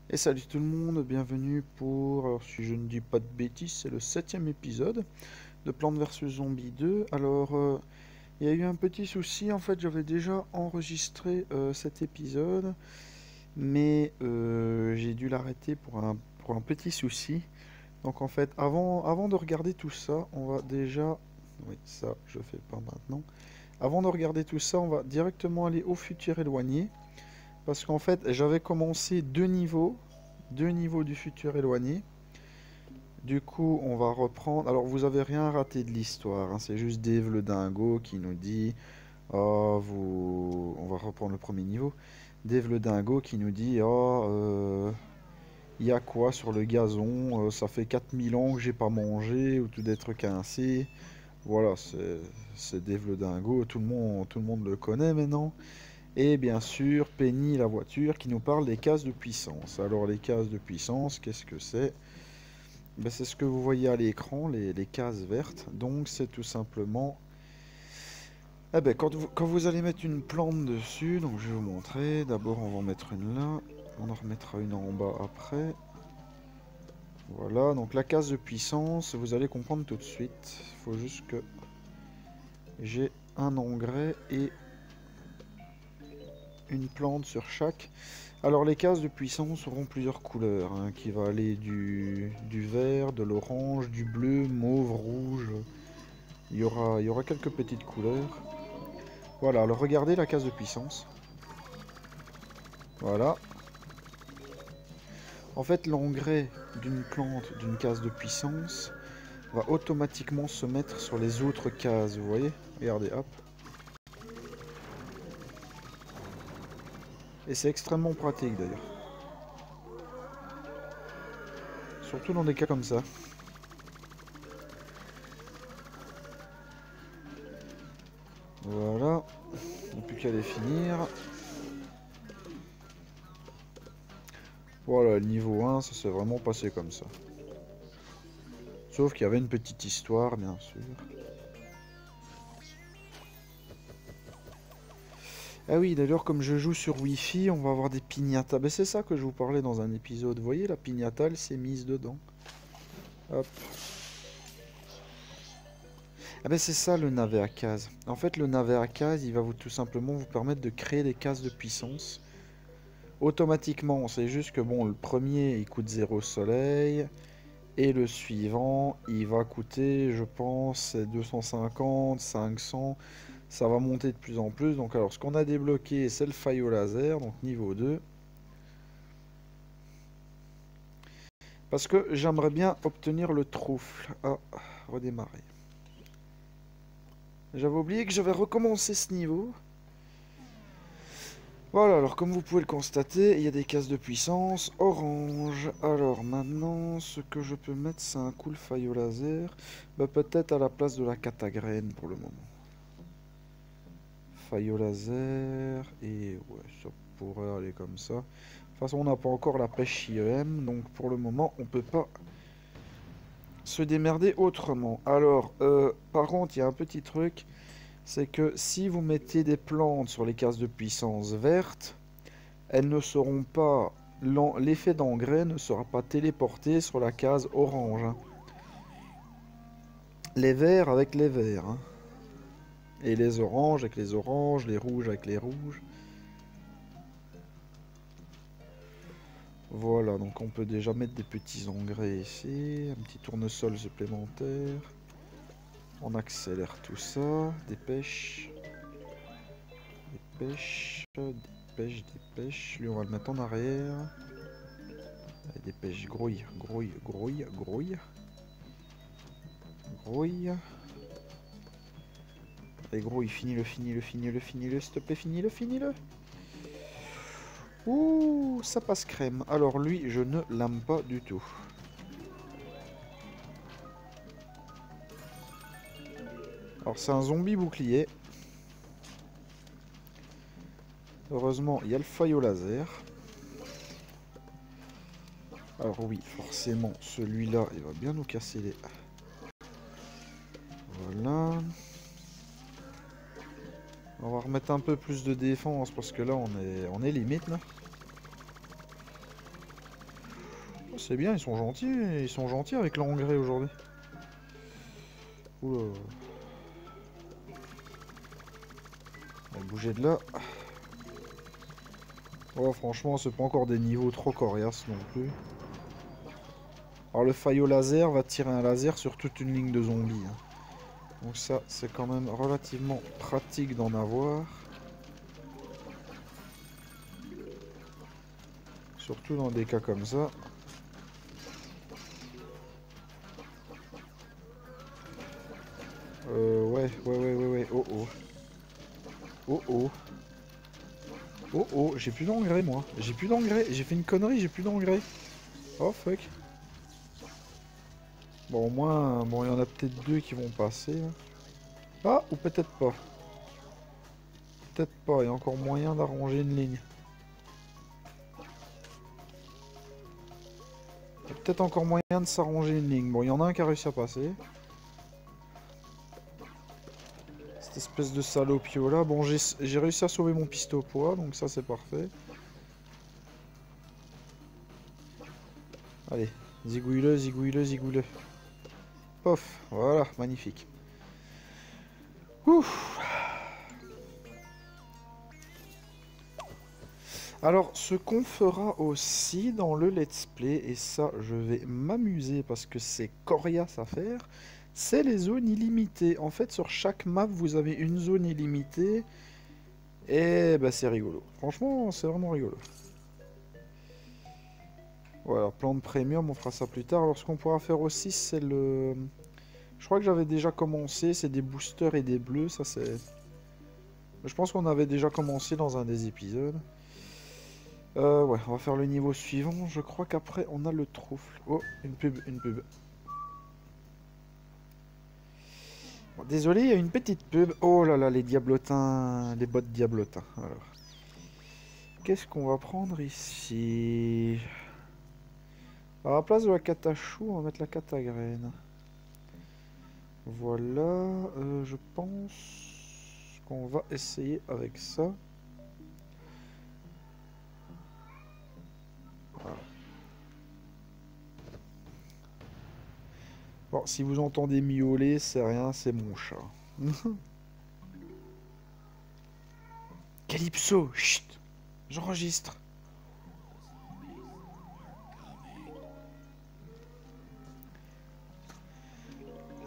Et salut tout le monde, bienvenue pour, alors si je ne dis pas de bêtises, c'est le 7e épisode de Plants vs Zombies 2. Alors, il y a eu un petit souci, en fait j'avais déjà enregistré cet épisode, mais j'ai dû l'arrêter pour un petit souci. Donc en fait, avant de regarder tout ça, on va déjà... Oui, ça je fais pas maintenant. Avant de regarder tout ça, on va directement aller au futur éloigné. Parce qu'en fait, j'avais commencé deux niveaux du futur éloigné. Du coup, on va reprendre. Alors, vous avez rien raté de l'histoire, hein. C'est juste Dave le dingo qui nous dit, oh, vous... On va reprendre le premier niveau. Dave le dingo qui nous dit, oh, il y a quoi sur le gazon? Ça fait 4000 ans que j'ai pas mangé, ou tout d'être ainsi. Voilà, c'est Dave le dingo. Tout le monde le connaît maintenant. Et bien sûr, Penny la voiture qui nous parle des cases de puissance. Alors les cases de puissance, qu'est-ce que c'est? Ben, c'est ce que vous voyez à l'écran, les cases vertes. Donc c'est tout simplement... Eh ben, quand vous allez mettre une plante dessus, donc je vais vous montrer. D'abord on va en mettre une là, on en remettra une en bas après. Voilà, donc la case de puissance, vous allez comprendre tout de suite. Il faut juste que j'ai un engrais et une plante sur chaque. Alors les cases de puissance auront plusieurs couleurs, hein, qui va aller du vert, de l'orange, du bleu, mauve, rouge. Il y aura quelques petites couleurs. Voilà, alors regardez la case de puissance. Voilà. En fait, l'engrais d'une plante, d'une case de puissance, va automatiquement se mettre sur les autres cases, vous voyez? Regardez, hop. Et c'est extrêmement pratique d'ailleurs. Surtout dans des cas comme ça. Voilà. Il n'y a plus qu'à les finir. Voilà, le niveau 1, ça s'est vraiment passé comme ça. Sauf qu'il y avait une petite histoire, bien sûr. Ah oui, d'ailleurs, comme je joue sur Wi-Fi, on va avoir des piñatas. Ben, c'est ça que je vous parlais dans un épisode. Vous voyez, la piñata, elle s'est mise dedans. Hop. Ah ben, c'est ça le navet à cases. En fait, le navet à cases, il va tout simplement vous permettre de créer des cases de puissance. Automatiquement, c'est juste que bon, le premier, il coûte 0 soleil. Et le suivant, il va coûter, je pense, 250, 500. Ça va monter de plus en plus. Donc alors, ce qu'on a débloqué, c'est le faillot laser, donc niveau 2. Parce que j'aimerais bien obtenir le trouffle. Ah, redémarrer. J'avais oublié que j'avais recommencé ce niveau. Voilà, alors comme vous pouvez le constater, il y a des cases de puissance orange. Alors maintenant, ce que je peux mettre, c'est un cool faillot laser. Bah, peut-être à la place de la catagraine pour le moment. Faillot laser, et ouais, ça pourrait aller comme ça. De toute façon, on n'a pas encore la pêche IEM, donc pour le moment, on peut pas se démerder autrement. Alors, par contre, il y a un petit truc, c'est que si vous mettez des plantes sur les cases de puissance vertes, elles ne seront pas... L'effet d'engrais ne sera pas téléporté sur la case orange, hein. Les verts avec les verts, hein. Et les oranges avec les oranges, les rouges avec les rouges. Voilà, donc on peut déjà mettre des petits engrais ici, un petit tournesol supplémentaire. On accélère tout ça, dépêche, dépêche, dépêche, dépêche. Lui on va le mettre en arrière. Allez, dépêche, grouille, grouille, grouille, grouille. Grouille. Allez, grouille, finis-le, finis-le, finis-le, finis-le, s'il te plaît, finis-le, finis-le. Ouh, ça passe crème. Alors lui, je ne l'aime pas du tout. Alors c'est un zombie bouclier. Heureusement, il y a le faillot laser. Alors oui, forcément, celui-là, il va bien nous casser les... Voilà. On va remettre un peu plus de défense parce que là, on est limite, là. Oh, c'est bien, ils sont gentils avec l'engrais aujourd'hui. Oula. On va bouger de là. Oh, franchement, c'est pas encore des niveaux trop coriaces non plus. Alors le faillot laser va tirer un laser sur toute une ligne de zombies, hein. Donc ça, c'est quand même relativement pratique d'en avoir. Surtout dans des cas comme ça. Ouais. Oh oh. Oh oh. Oh oh, j'ai plus d'engrais moi. J'ai plus d'engrais. J'ai fait une connerie, j'ai plus d'engrais. Oh fuck. Bon, au moins, bon, il y en a peut-être deux qui vont passer, là. Ah, ou peut-être pas. Peut-être pas, il y a encore moyen d'arranger une ligne. Il y a peut-être encore moyen de s'arranger une ligne. Bon, il y en a un qui a réussi à passer. Cette espèce de salopio là. Bon, j'ai réussi à sauver mon pistolet au poids, donc ça c'est parfait. Allez, zigouille-le, zigouille-le, zigouille-le. Pof, voilà, magnifique. Ouf. Alors, ce qu'on fera aussi dans le let's play, et ça je vais m'amuser parce que c'est coriace à faire, c'est les zones illimitées. En fait, sur chaque map, vous avez une zone illimitée, et bah c'est rigolo. Franchement, c'est vraiment rigolo. Voilà, plan de premium, on fera ça plus tard. Alors, ce qu'on pourra faire aussi, c'est le... Je crois que j'avais déjà commencé, c'est des boosters et des bleus, ça c'est... Je pense qu'on avait déjà commencé dans un des épisodes. Ouais, on va faire le niveau suivant. Je crois qu'après, on a le trouffle. Oh, une pub, une pub. Bon, désolé, il y a une petite pub. Oh là là, les diablotins, les bots diablotins. Alors, qu'est-ce qu'on va prendre ici? À la place de la catachou, on va mettre la catagraine. Voilà, je pense qu'on va essayer avec ça. Voilà. Bon, si vous entendez miauler, c'est rien, c'est mon chat. Calypso, chut, j'enregistre.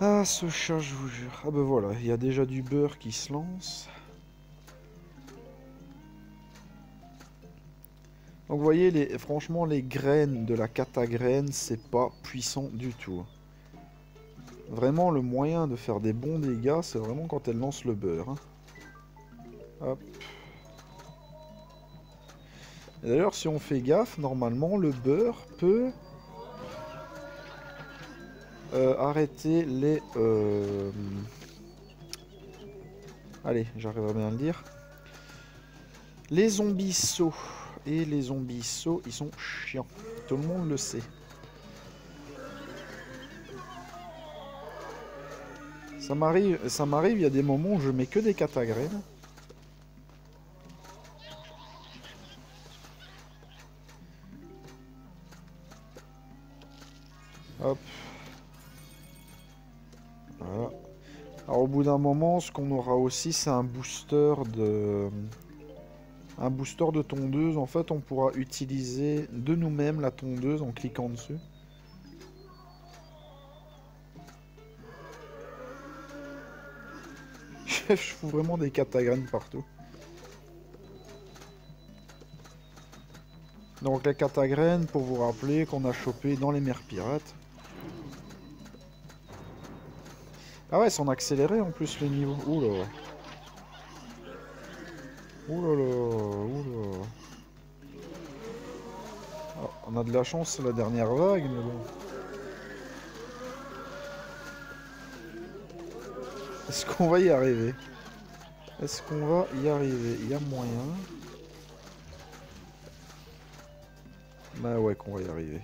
Ah, ce chat, je vous jure. Ah ben voilà, il y a déjà du beurre qui se lance. Donc vous voyez, franchement, les graines de la catagraine, c'est pas puissant du tout. Vraiment, le moyen de faire des bons dégâts, c'est vraiment quand elle lance le beurre, hein. Hop. D'ailleurs, si on fait gaffe, normalement, le beurre peut arrêter les... Allez, j'arriverai bien à le dire. Les zombies sauts. Et les zombies sauts, ils sont chiants. Tout le monde le sait. Ça m'arrive, il y a des moments où je mets que des catagraines. Hop. Voilà. Alors au bout d'un moment, ce qu'on aura aussi, c'est un booster de... Un booster de tondeuse. En fait, on pourra utiliser de nous-mêmes la tondeuse en cliquant dessus. Je fous vraiment des catagraines partout. Donc les catagraines, pour vous rappeler, qu'on a chopé dans les mers pirates. Ah ouais, c'est en accéléré en plus les niveaux. Ouh là. Ouh là là. Ouh là. Ah, on a de la chance, c'est la dernière vague, mais bon. Est-ce qu'on va y arriver? Est-ce qu'on va y arriver? Il y a moyen. Bah ouais qu'on va y arriver.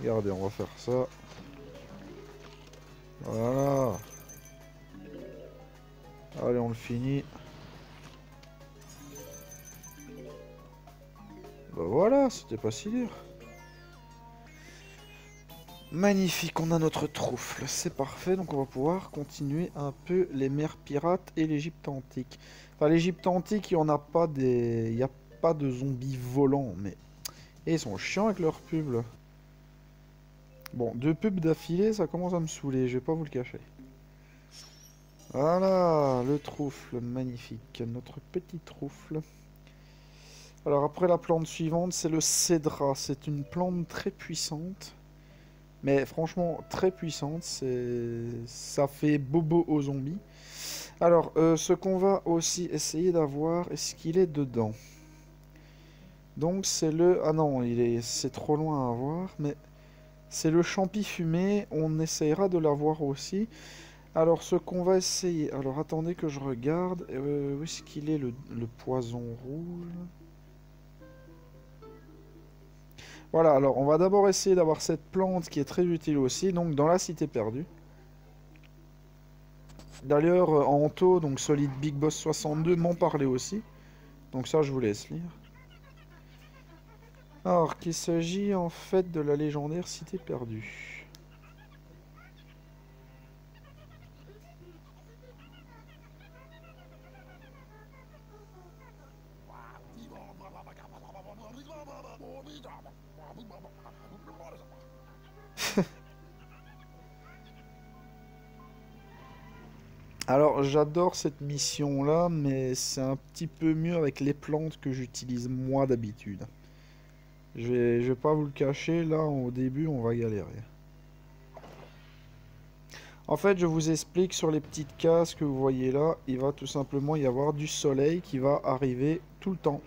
Regardez, on va faire ça. Voilà. Allez, on le finit. bah voilà, c'était pas si dur. Magnifique, on a notre trouffle, c'est parfait, donc on va pouvoir continuer un peu les mers pirates et l'Égypte antique. Enfin, l'Égypte antique, il n'y en a pas des... Il n'y a pas de zombies volants, mais... Et ils sont chiants avec leurs pubs, là. Bon, 2 pubs d'affilée, ça commence à me saouler, je vais pas vous le cacher. Voilà, le trouffle, magnifique, notre petit trouffle. Alors après, la plante suivante, c'est le cédra. C'est une plante très puissante. Mais franchement, très puissante. Ça fait bobo aux zombies. Alors, ce qu'on va aussi essayer d'avoir, est-ce qu'il est dedans? Donc c'est le... Ah non, c'est trop loin à voir, mais c'est le champi fumé. On essayera de l'avoir aussi. Alors, ce qu'on va essayer... Alors, attendez que je regarde. Où est-ce qu'il est, le poison rouge? Voilà, alors on va d'abord essayer d'avoir cette plante qui est très utile aussi, donc dans la cité perdue. D'ailleurs, Anto, donc Solid Big Boss 62, m'en parlait aussi. Donc ça, je vous laisse lire. Alors, qu'il s'agit en fait de la légendaire cité perdue. Alors, j'adore cette mission-là, mais c'est un petit peu mieux avec les plantes que j'utilise moi d'habitude. Je vais pas vous le cacher, là, au début, on va galérer. En fait, je vous explique sur les petites cases que vous voyez là, il va tout simplement y avoir du soleil qui va arriver tout le temps.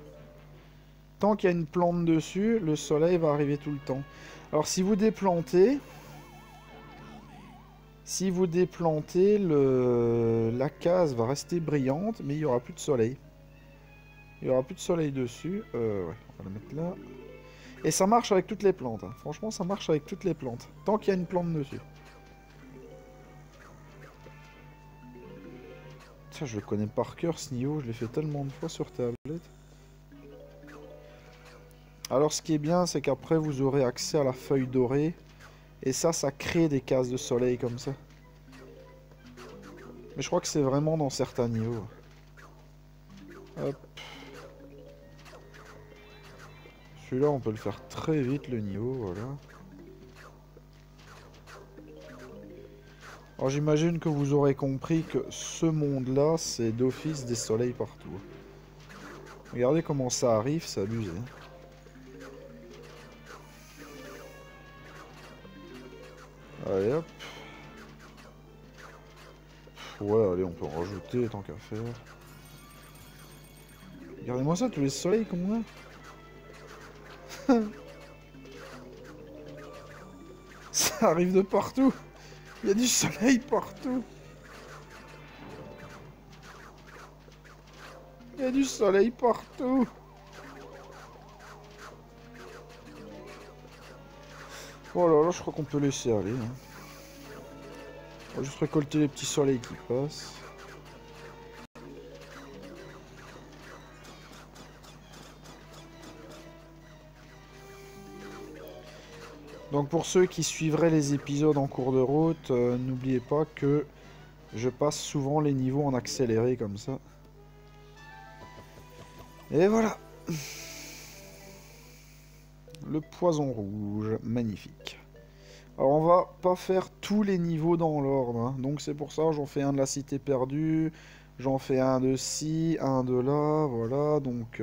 Tant qu'il y a une plante dessus, le soleil va arriver tout le temps. Alors, si vous déplantez... la case va rester brillante, mais il n'y aura plus de soleil. Il n'y aura plus de soleil dessus. Ouais, on va le mettre là. Et ça marche avec toutes les plantes. Hein. Franchement, ça marche avec toutes les plantes. Tant qu'il y a une plante dessus. Ça, je le connais par cœur, ce niveau. Je l'ai fait tellement de fois sur tablette. Alors, ce qui est bien, c'est qu'après, vous aurez accès à la feuille dorée. Et ça crée des cases de soleil comme ça. Mais je crois que c'est vraiment dans certains niveaux. Hop. Celui-là, on peut le faire très vite, le niveau, voilà. Alors j'imagine que vous aurez compris que ce monde-là, c'est d'office des soleils partout. Regardez comment ça arrive, c'est abusé. Allez hop. Ouais, allez, on peut en rajouter tant qu'à faire. Regardez-moi ça, tous les soleils qu'on a. Ça arrive de partout. Il y a du soleil partout. Il y a du soleil partout. Voilà, là je crois qu'on peut laisser aller. Hein. On va juste récolter les petits soleils qui passent. Donc pour ceux qui suivraient les épisodes en cours de route, n'oubliez pas que je passe souvent les niveaux en accéléré comme ça. Et voilà. Le poison rouge, magnifique. Alors on va pas faire tous les niveaux dans l'ordre, hein. Donc c'est pour ça j'en fais un de la cité perdue, j'en fais un de ci, un de là, voilà, donc...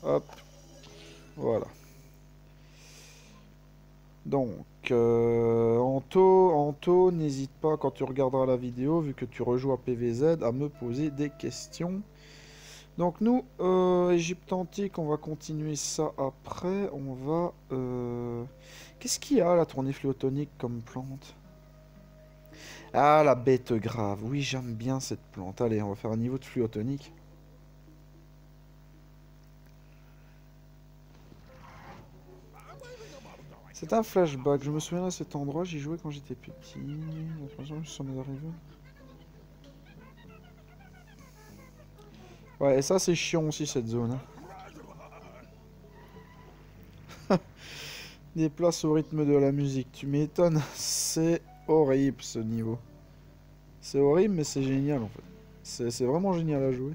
Hop, voilà. Donc, Anto, n'hésite pas quand tu regarderas la vidéo, vu que tu rejoues à PVZ, à me poser des questions. Donc nous, Égypte antique, on va continuer ça après. On va... Qu'est-ce qu'il y a, la tournée fléotonique comme plante? Ah, la bête grave. Oui, j'aime bien cette plante. Allez, on va faire un niveau de fléotonique. C'est un flashback. Je me souviens à cet endroit, j'y jouais quand j'étais petit. Attention, ça m'est arrivé. Ouais, et ça c'est chiant aussi cette zone. Hein. Déplace au rythme de la musique. Tu m'étonnes. C'est horrible ce niveau. C'est horrible, mais c'est génial en fait. C'est vraiment génial à jouer.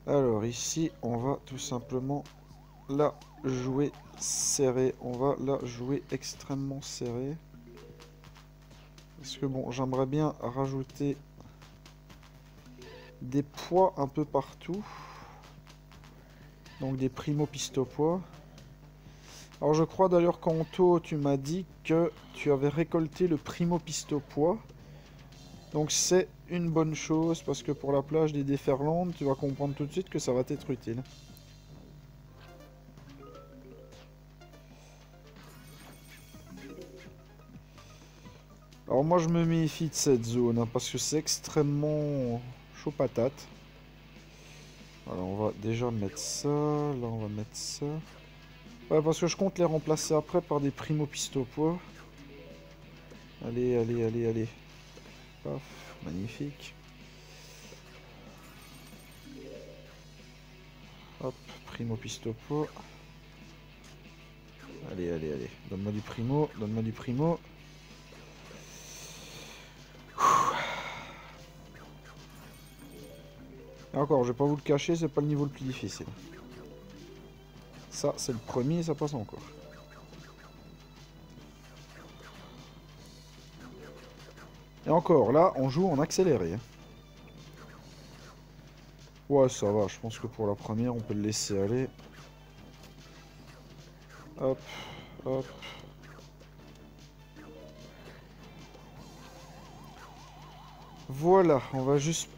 Alors ici, on va tout simplement la jouer serrée. On va la jouer extrêmement serrée. Parce que bon, j'aimerais bien rajouter des poids un peu partout. Donc des primo pistopois. Alors je crois d'ailleurs qu'Anto, tu m'as dit que tu avais récolté le primo pistopois. Donc c'est une bonne chose parce que pour la plage des déferlantes, tu vas comprendre tout de suite que ça va t'être utile. Alors moi je me méfie de cette zone hein, parce que c'est extrêmement chaud patate. Alors on va déjà mettre ça, là on va mettre ça. Ouais parce que je compte les remplacer après par des primo pistopois. Allez, allez, allez, allez. Paf, magnifique. Hop, primo pistopois. Allez, allez, allez. Donne-moi du primo, donne-moi du primo. Et encore, je vais pas vous le cacher, c'est pas le niveau le plus difficile. Ça, c'est le premier, ça passe encore. Et encore, là, on joue en accéléré. Ouais, ça va, je pense que pour la première, on peut le laisser aller. Hop, hop. Voilà, on va juste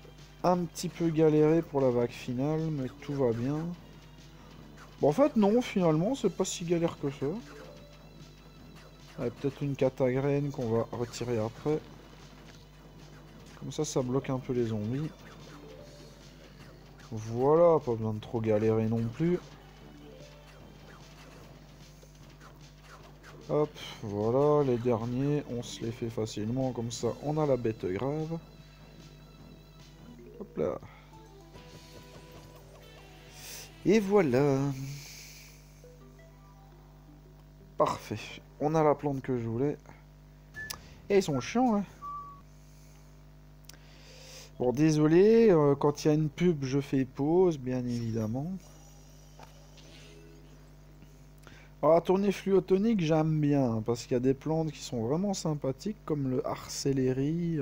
un petit peu galérer pour la vague finale, mais tout va bien. Bon, en fait, non, finalement, c'est pas si galère que ça. Peut-être une catagraine qu'on va retirer après. Comme ça bloque un peu les zombies. Voilà, pas besoin de trop galérer non plus. Hop, voilà, les derniers, on se les fait facilement, comme ça on a la bête grave. Hop là. Et voilà. Parfait. On a la plante que je voulais. Et ils sont chiants, hein. Bon, désolé, quand il y a une pub, je fais pause, bien évidemment. Alors, la tournée fluotonique, j'aime bien, hein, parce qu'il y a des plantes qui sont vraiment sympathiques, comme le arcelléry,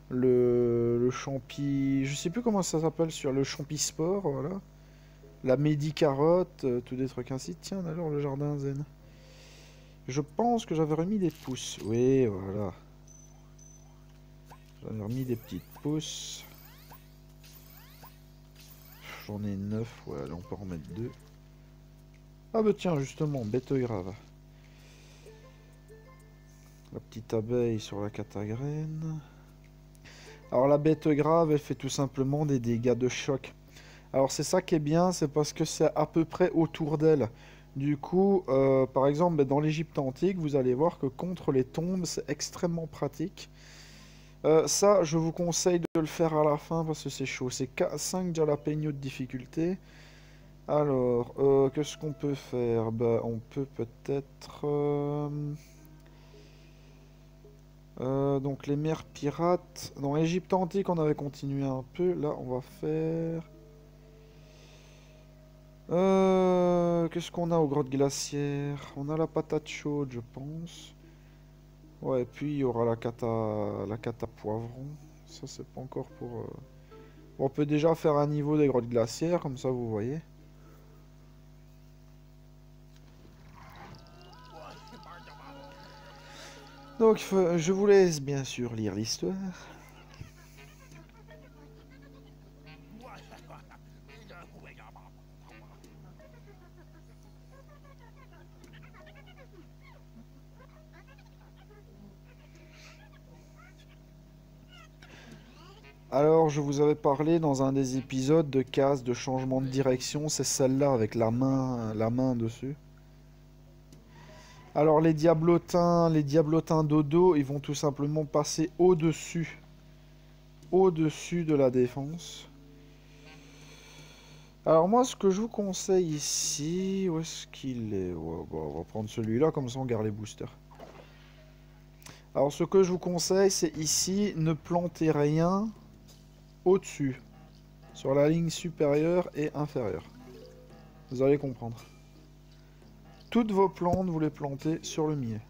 le champi... Je sais plus comment ça s'appelle, sur le champisport, voilà. La médicarotte, tous des trucs ainsi. Tiens, alors le jardin zen. Je pense que j'avais remis des pousses. Oui, voilà. J'avais remis des petites pousses. J'en ai 9, ouais, allez, on peut en mettre 2. Ah bah tiens, justement, bête grave. La petite abeille sur la catagraine. Alors la bête grave, elle fait tout simplement des dégâts de choc. Alors c'est ça qui est bien, c'est parce que c'est à peu près autour d'elle. Du coup, par exemple, dans l'Égypte antique, vous allez voir que contre les tombes, c'est extrêmement pratique. Ça, je vous conseille de le faire à la fin parce que c'est chaud. C'est 5 jalapeno de difficulté. Alors, qu'est-ce qu'on peut faire? Bah, on peut peut-être... donc les mers pirates. Dans l'Égypte antique, on avait continué un peu. Là, on va faire... qu'est-ce qu'on a aux grottes glaciaires? On a la patate chaude, je pense. Ouais, et puis il y aura la cata poivron. Ça, c'est pas encore pour... Bon, on peut déjà faire un niveau des grottes glaciaires, comme ça, vous voyez. Donc, je vous laisse bien sûr lire l'histoire. Alors, je vous avais parlé dans un des épisodes de case de changement de direction, c'est celle-là avec la main dessus. Alors, les diablotins dodo, ils vont tout simplement passer au-dessus au-dessus de la défense. Alors moi, ce que je vous conseille ici... Où est-ce qu'il est, ouais, bah, on va prendre celui-là, comme ça on garde les boosters. Alors ce que je vous conseille, c'est ici, ne plantez rien au-dessus. Sur la ligne supérieure et inférieure. Vous allez comprendre. Toutes vos plantes, vous les plantez sur le milieu.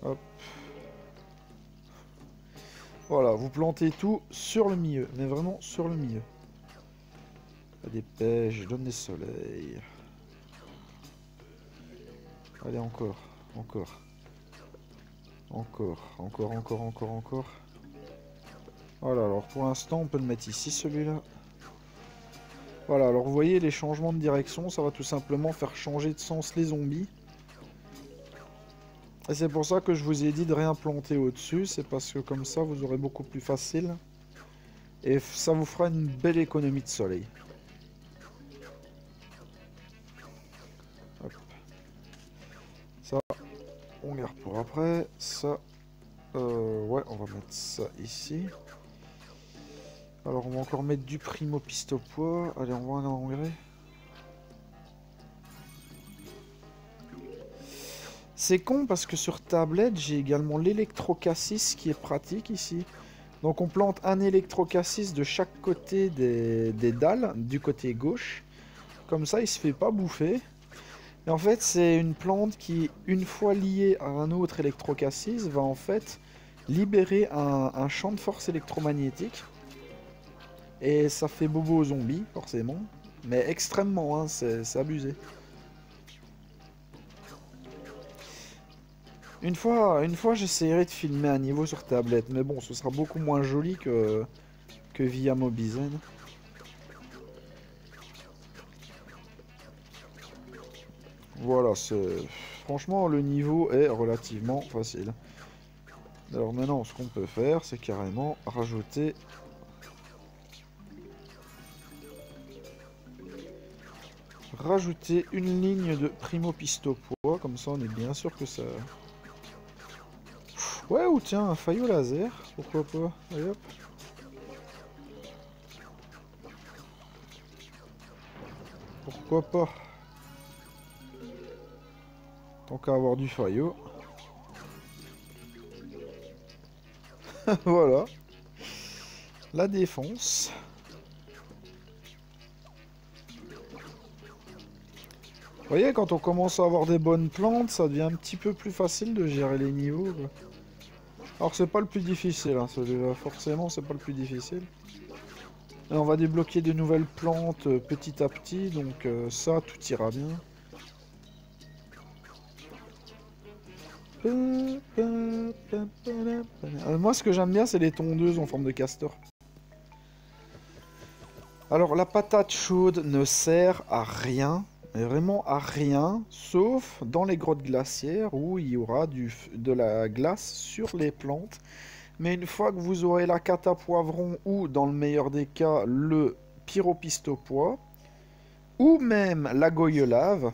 Hop. Voilà, vous plantez tout sur le milieu, mais vraiment sur le milieu. La dépêche, donne des soleils. Allez, encore, encore. Encore. Voilà, alors pour l'instant, on peut le mettre ici, celui-là. Voilà, alors vous voyez, les changements de direction, ça va tout simplement faire changer de sens les zombies. Et c'est pour ça que je vous ai dit de rien planter au-dessus, c'est parce que comme ça, vous aurez beaucoup plus facile. Et ça vous fera une belle économie de soleil. Hop. Ça, on garde pour après. Ça, ouais, on va mettre ça ici. Alors, on va encore mettre du primo pistopois. Allez, on va un engrais. C'est con parce que sur tablette, j'ai également l'électrocassis qui est pratique ici. Donc on plante un électrocassis de chaque côté des dalles, du côté gauche. Comme ça, il se fait pas bouffer. Et en fait, c'est une plante qui, une fois liée à un autre électrocassis, va en fait libérer un champ de force électromagnétique. Et ça fait bobo aux zombies, forcément. Mais extrêmement, hein, c'est abusé. Une fois j'essaierai de filmer un niveau sur tablette. Mais bon, ce sera beaucoup moins joli que via Mobizen. Voilà, franchement, le niveau est relativement facile. Alors maintenant, ce qu'on peut faire, c'est carrément rajouter... une ligne de primo pistopois, comme ça on est bien sûr que ça... Ouais, ou tiens, un faillot laser, pourquoi pas. Allez hop. Pourquoi pas. Tant qu'à avoir du faillot. Voilà. La défense. Vous voyez, quand on commence à avoir des bonnes plantes, ça devient un petit peu plus facile de gérer les niveaux, quoi. Alors c'est pas le plus difficile, hein, celui-là, forcément c'est pas le plus difficile. Et on va débloquer de nouvelles plantes petit à petit, donc ça, tout ira bien. Moi ce que j'aime bien, c'est les tondeuses en forme de castor. Alors la patate chaude ne sert à rien. Mais vraiment à rien, sauf dans les grottes glaciaires où il y aura de la glace sur les plantes. Mais une fois que vous aurez la cata poivron ou, dans le meilleur des cas, le pyropistopois, ou même la goyelave.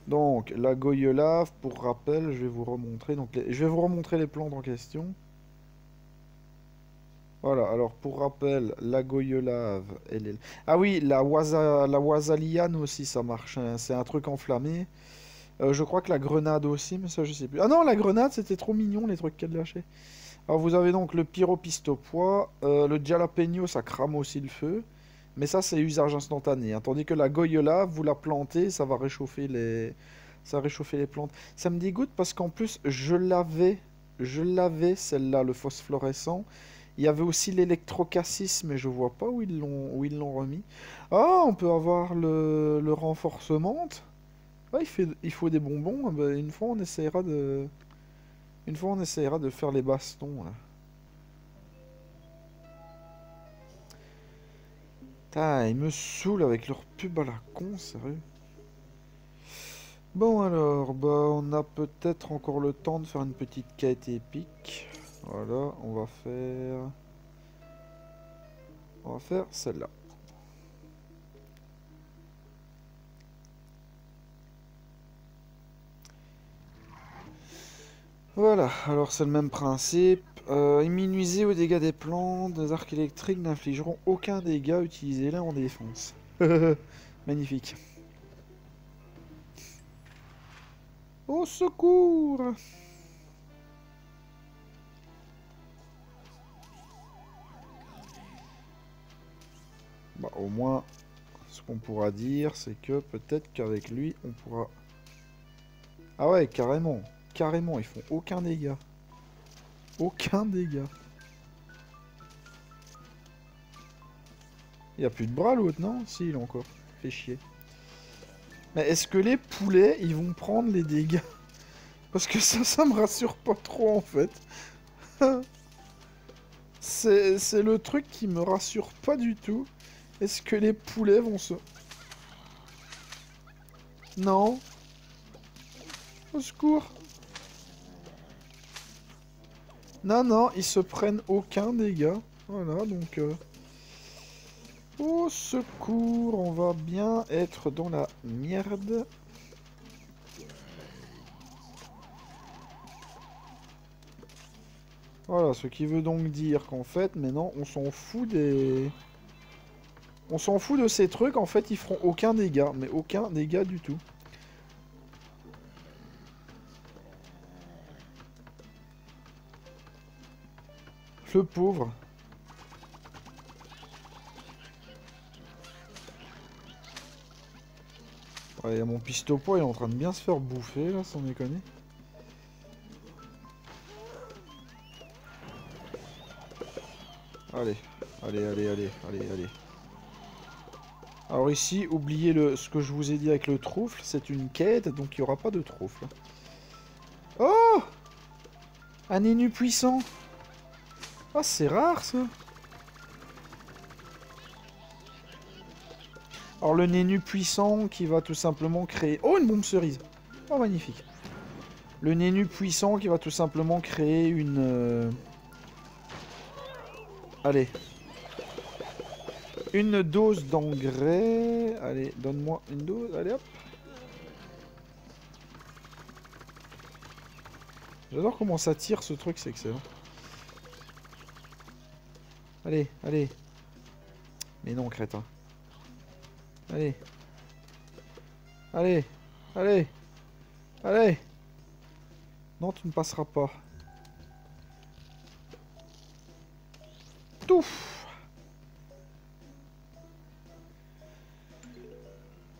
Donc la goyelave, pour rappel, je vais vous remontrer. Donc, je vais vous remontrer les plantes en question. Voilà, alors pour rappel, la goyelave, elle est... Ah oui, la wasaliane aussi, ça marche, hein, c'est un truc enflammé. Je crois que la grenade aussi, mais ça je sais plus. Ah non, la grenade, c'était trop mignon, les trucs qu'elle lâchait. Alors vous avez donc le pyropistopois, le jalapeno, ça crame aussi le feu. Mais ça, c'est usage instantané, hein. Tandis que la goyelave, vous la plantez, ça va réchauffer les... Ça va réchauffer les plantes. Ça me dégoûte parce qu'en plus, je l'avais, celle-là, le phosphorescent. Il y avait aussi l'électrocassis, mais je vois pas où ils l'ont remis. Ah, on peut avoir le renforcement. Ah, il faut des bonbons. Ah ben, une fois on essayera de faire les bastons, là. Putain, ils me saoulent avec leur pub à la con, sérieux. Bon alors, bah on a peut-être encore le temps de faire une petite quête épique. Voilà, on va faire celle-là. Voilà, alors c'est le même principe. Immunisés aux dégâts des plantes, des arcs électriques n'infligeront aucun dégât, utilisez-les en défense. Magnifique. Au secours! Bah, au moins, ce qu'on pourra dire, c'est que peut-être qu'avec lui, on pourra... Ah ouais, carrément. Carrément, ils font aucun dégât. Aucun dégât. Il n'y a plus de bras l'autre, non? Si, il a encore. Fait chier. Mais est-ce que les poulets, ils vont prendre les dégâts? Parce que ça me rassure pas trop, en fait. C'est le truc qui me rassure pas du tout. Est-ce que les poulets vont se... Non. Au secours. Non, non, ils se prennent aucun dégât. Voilà, donc... Au secours, on va bien être dans la merde. Voilà, ce qui veut donc dire qu'en fait, maintenant, on s'en fout des... On s'en fout de ces trucs, en fait, ils feront aucun dégât. Mais aucun dégât du tout. Le pauvre. Ouais, mon pistopo il est en train de bien se faire bouffer, là, sans déconner. Allez, allez. Alors ici, oubliez ce que je vous ai dit avec le troufle, c'est une quête, donc il n'y aura pas de troufle. Oh! Un énu puissant! Ah, c'est rare, ça! Alors le nénu puissant qui va tout simplement créer... Oh, une bombe cerise! Oh, magnifique! Le nénu puissant qui va tout simplement créer une... Allez. Une dose d'engrais. Allez, donne-moi une dose. Allez, hop. J'adore comment ça tire ce truc, c'est excellent. Allez, allez. Mais non, crétin. Allez. Allez. Allez. Allez. Non, tu ne passeras pas. Touf.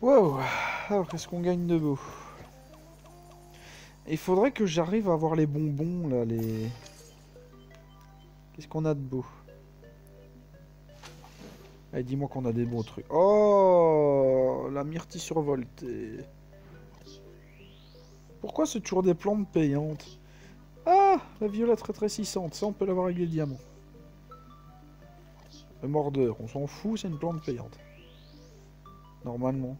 Wow. Alors, qu'est-ce qu'on gagne de beau? Il faudrait que j'arrive à avoir les bonbons, là, les... Qu'est-ce qu'on a de beau? Allez, dis-moi qu'on a des bons trucs. Oh, la myrtille survoltée. Pourquoi c'est toujours des plantes payantes? Ah, la violette rétrécissante. Ça, on peut l'avoir avec les diamants. Le mordeur, on s'en fout, c'est une plante payante. Normalement.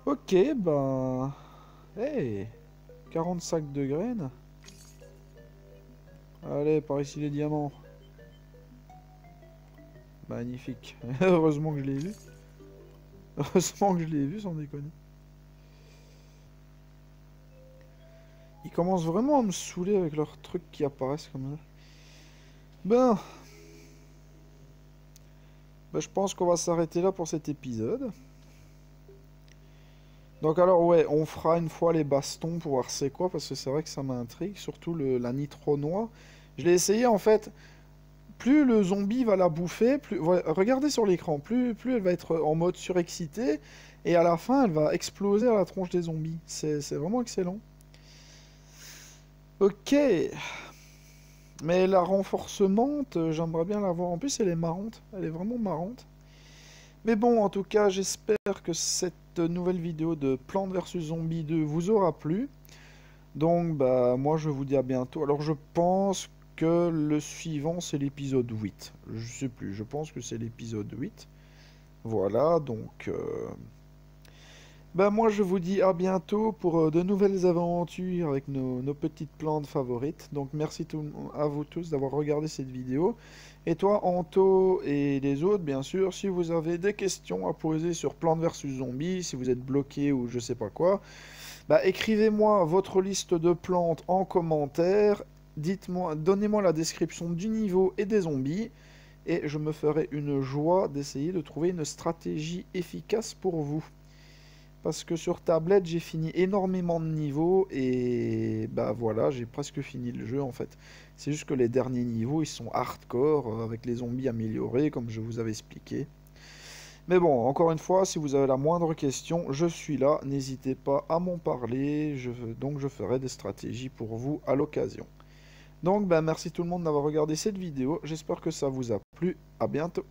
Ok, ben... Hey, 40 sacs de graines. Allez, par ici les diamants. Magnifique. Heureusement que je l'ai vu. Heureusement que je l'ai vu, sans déconner. Ils commencent vraiment à me saouler avec leurs trucs qui apparaissent comme ça. Ben... je pense qu'on va s'arrêter là pour cet épisode. Donc alors ouais, on fera une fois les bastons pour voir c'est quoi, parce que c'est vrai que ça m'intrigue, surtout la nitro noix. Je l'ai essayé en fait, plus le zombie va la bouffer, plus... ouais, regardez sur l'écran, plus elle va être en mode surexcité, et à la fin elle va exploser à la tronche des zombies. C'est vraiment excellent. Ok. Mais la renforcement, j'aimerais bien la voir. En plus elle est marrante, elle est vraiment marrante. Mais bon, en tout cas, j'espère que cette nouvelle vidéo de Plants vs Zombies 2 vous aura plu. Donc, bah, moi, je vous dis à bientôt. Alors, je pense que le suivant, c'est l'épisode 8. Je sais plus, je pense que c'est l'épisode 8. Voilà, donc... Ben moi je vous dis à bientôt pour de nouvelles aventures avec nos petites plantes favorites. Donc merci à vous tous d'avoir regardé cette vidéo. Et toi Anto et les autres bien sûr, si vous avez des questions à poser sur Plantes versus Zombies, si vous êtes bloqué ou je sais pas quoi, bah écrivez-moi votre liste de plantes en commentaire. Dites-moi, donnez-moi la description du niveau et des zombies. Et je me ferai une joie d'essayer de trouver une stratégie efficace pour vous. Parce que sur tablette, j'ai fini énormément de niveaux et bah voilà, j'ai presque fini le jeu en fait. C'est juste que les derniers niveaux, ils sont hardcore avec les zombies améliorés comme je vous avais expliqué. Mais bon, encore une fois, si vous avez la moindre question, je suis là, n'hésitez pas à m'en parler, donc je ferai des stratégies pour vous à l'occasion. Donc bah merci tout le monde d'avoir regardé cette vidéo, j'espère que ça vous a plu, à bientôt.